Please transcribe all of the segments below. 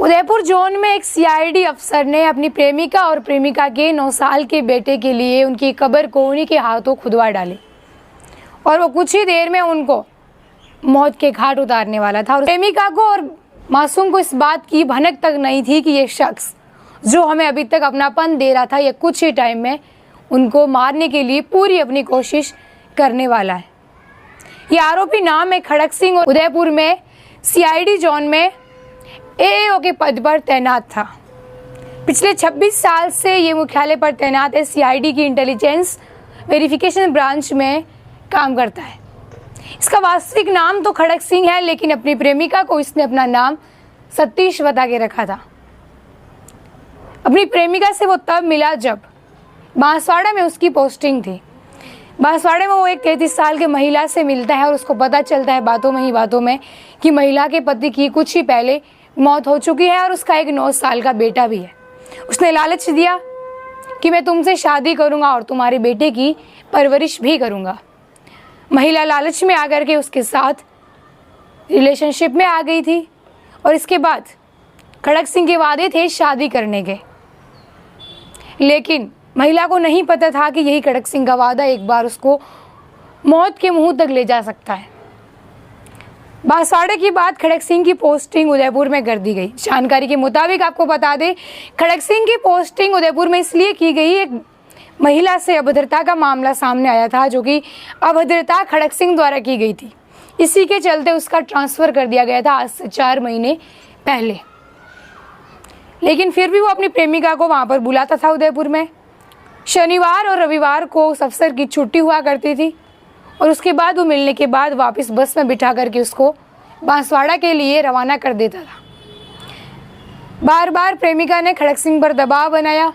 Udaipur zone में एक CID अफसर ने अपनी प्रेमिका और प्रेमिका के 9 साल के बेटे के लिए उनकी कब्र को उन्हीं के हाथों खुदवा डाली और वो कुछ ही देर में उनको मौत के घाट उतारने वाला था। और प्रेमिका को और मासूम को इस बात की भनक तक नहीं थी कि ये शख्स जो हमें अभी तक अपनापन दे रहा था, ये कुछ ही टाइम में उनको मारने के लिए पूरी अपनी कोशिश करने वाला है। ये आरोपी नाम है खड़क सिंह और उदयपुर में सीआईडी जोन में एएओ के पद पर तैनात था। पिछले 26 साल से ये मुख्यालय पर तैनात है। सीआईडी की इंटेलिजेंस वेरिफिकेशन ब्रांच में काम करता है। इसका वास्तविक नाम तो खड़क सिंह है, लेकिन अपनी प्रेमिका को इसने अपना नाम सतीश बता के रखा था। अपनी प्रेमिका से वो तब मिला जब बांसवाड़ा में उसकी पोस्टिंग थी। बांसवाड़े में वो एक 33 साल के महिला से मिलता है और उसको पता चलता है बातों में कि महिला के पति की कुछ ही पहले मौत हो चुकी है और उसका एक 9 साल का बेटा भी है। उसने लालच दिया कि मैं तुमसे शादी करूंगा और तुम्हारे बेटे की परवरिश भी करूंगा। महिला लालच में आकर के उसके साथ रिलेशनशिप में आ गई थी और इसके बाद खड़क सिंह के वादे थे शादी करने के, लेकिन महिला को नहीं पता था कि यही खड़क सिंह का वादा एक बार उसको मौत के मुंह तक ले जा सकता है। बांसवाड़े की बात खड़क सिंह की पोस्टिंग उदयपुर में कर दी गई। जानकारी के मुताबिक आपको बता दें, खड़क सिंह की पोस्टिंग उदयपुर में इसलिए की गई, एक महिला से अभद्रता का मामला सामने आया था, जो कि अभद्रता खड़क सिंह द्वारा की गई थी। इसी के चलते उसका ट्रांसफ़र कर दिया गया था आज से 4 महीने पहले। लेकिन फिर भी वो अपनी प्रेमिका को वहाँ पर बुलाता था। उदयपुर में शनिवार और रविवार को उस अफसर की छुट्टी हुआ करती थी और उसके बाद वो मिलने के बाद वापस बस में बिठा करके उसको बांसवाड़ा के लिए रवाना कर देता था। बार बार प्रेमिका ने खड़क सिंह पर दबाव बनाया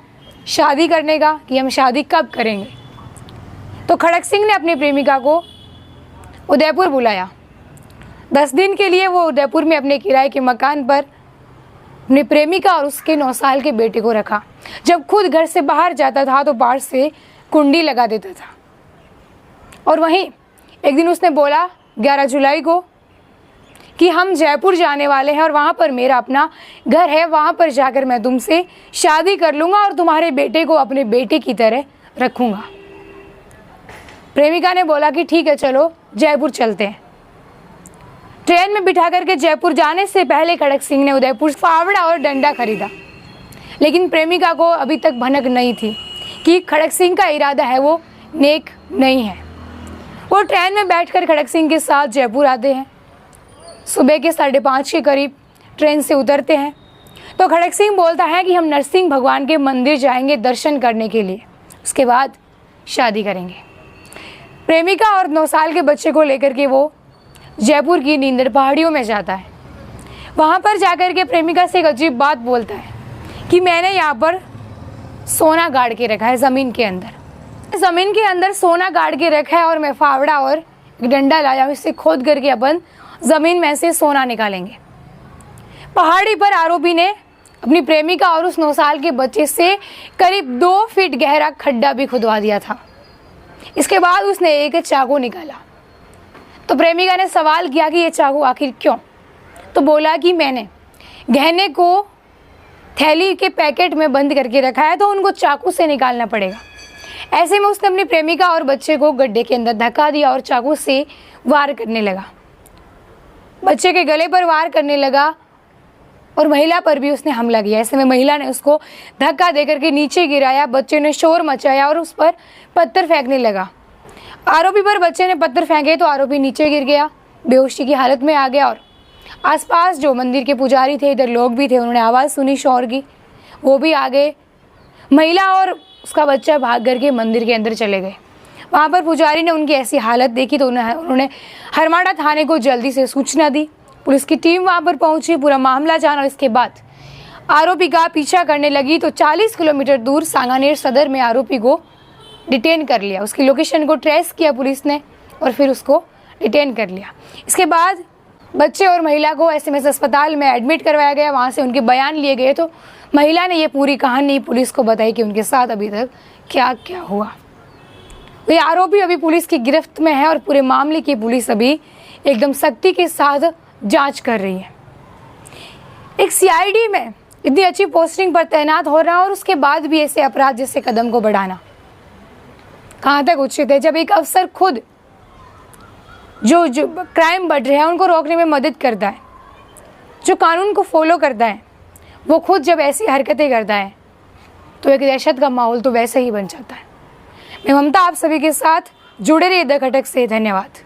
शादी करने का कि हम शादी कब करेंगे। तो खड़क सिंह ने अपनी प्रेमिका को उदयपुर बुलाया। 10 दिन के लिए वो उदयपुर में अपने किराए के मकान पर अपनी प्रेमिका और उसके 9 साल के बेटे को रखा। जब खुद घर से बाहर जाता था तो बाहर से कुंडी लगा देता था। और वहीं एक दिन उसने बोला 11 जुलाई को कि हम जयपुर जाने वाले हैं और वहाँ पर मेरा अपना घर है, वहाँ पर जाकर मैं तुमसे शादी कर लूँगा और तुम्हारे बेटे को अपने बेटे की तरह रखूँगा। प्रेमिका ने बोला कि ठीक है, चलो जयपुर चलते हैं। ट्रेन में बिठा करके जयपुर जाने से पहले खड़क सिंह ने उदयपुर फावड़ा और डंडा खरीदा, लेकिन प्रेमिका को अभी तक भनक नहीं थी कि खड़क सिंह का इरादा है वो नेक नहीं है। वो ट्रेन में बैठकर खड़क सिंह के साथ जयपुर आते हैं। सुबह के 5:30 के करीब ट्रेन से उतरते हैं तो खड़क सिंह बोलता है कि हम नरसिंह भगवान के मंदिर जाएंगे दर्शन करने के लिए, उसके बाद शादी करेंगे। प्रेमिका और 9 साल के बच्चे को लेकर के वो जयपुर की नींदर पहाड़ियों में जाता है। वहाँ पर जाकर के प्रेमिका से एक अजीब बात बोलता है कि मैंने यहाँ पर सोना गाड़ के रखा है ज़मीन के अंदर सोना गाड़ के रखा है और मैं फावड़ा और एक डंडा लाया हूँ, इससे खोद करके अपन ज़मीन में से सोना निकालेंगे। पहाड़ी पर आरोपी ने अपनी प्रेमिका और उस 9 साल के बच्चे से करीब 2 फीट गहरा खड्डा भी खुदवा दिया था। इसके बाद उसने एक चाकू निकाला तो प्रेमिका ने सवाल किया कि ये चाकू आखिर क्यों? तो बोला कि मैंने गहने को थैली के पैकेट में बंद करके रखा है तो उनको चाकू से निकालना पड़ेगा। ऐसे में उसने अपनी प्रेमिका और बच्चे को गड्ढे के अंदर धक्का दिया और चाकू से वार करने लगा। बच्चे के गले पर वार करने लगा और महिला पर भी उसने हमला किया। ऐसे में महिला ने उसको धक्का देकर के नीचे गिराया। बच्चे ने शोर मचाया और उस पर पत्थर फेंकने लगा। आरोपी पर बच्चे ने पत्थर फेंके तो आरोपी नीचे गिर गया, बेहोशी की हालत में आ गया। और आसपास जो मंदिर के पुजारी थे, इधर लोग भी थे, उन्होंने आवाज़ सुनी शोर की, वो भी आ गए। महिला और उसका बच्चा भाग करके मंदिर के अंदर चले गए। वहाँ पर पुजारी ने उनकी ऐसी हालत देखी तो उन्होंने हरमाड़ा थाने को जल्दी से सूचना दी। पुलिस की टीम वहाँ पर पहुँची, पूरा मामला जाना। इसके बाद आरोपी का पीछा करने लगी तो 40 किलोमीटर दूर सांगानेर सदर में आरोपी को डिटेन कर लिया। उसकी लोकेशन को ट्रेस किया पुलिस ने और फिर उसको डिटेन कर लिया। इसके बाद बच्चे और महिला को एसएमएस अस्पताल में एडमिट करवाया गया। वहाँ से उनके बयान लिए गए तो महिला ने ये पूरी कहानी पुलिस को बताई कि उनके साथ अभी तक क्या क्या हुआ। ये आरोपी अभी पुलिस की गिरफ्त में है और पूरे मामले की पुलिस अभी एकदम सख्ती के साथ जांच कर रही है। एक सीआईडी में इतनी अच्छी पोस्टिंग पर तैनात हो रहा और उसके बाद भी ऐसे अपराध जैसे कदम को बढ़ाना कहाँ तक उचित है, जब एक अफसर खुद जो क्राइम बढ़ रहे हैं उनको रोकने में मदद करता है, जो कानून को फॉलो करता है, वो खुद जब ऐसी हरकतें करता है तो एक दहशत का माहौल तो वैसे ही बन जाता है। मैं ममता आप सभी के साथ जुड़े रहिए द खटक से। धन्यवाद।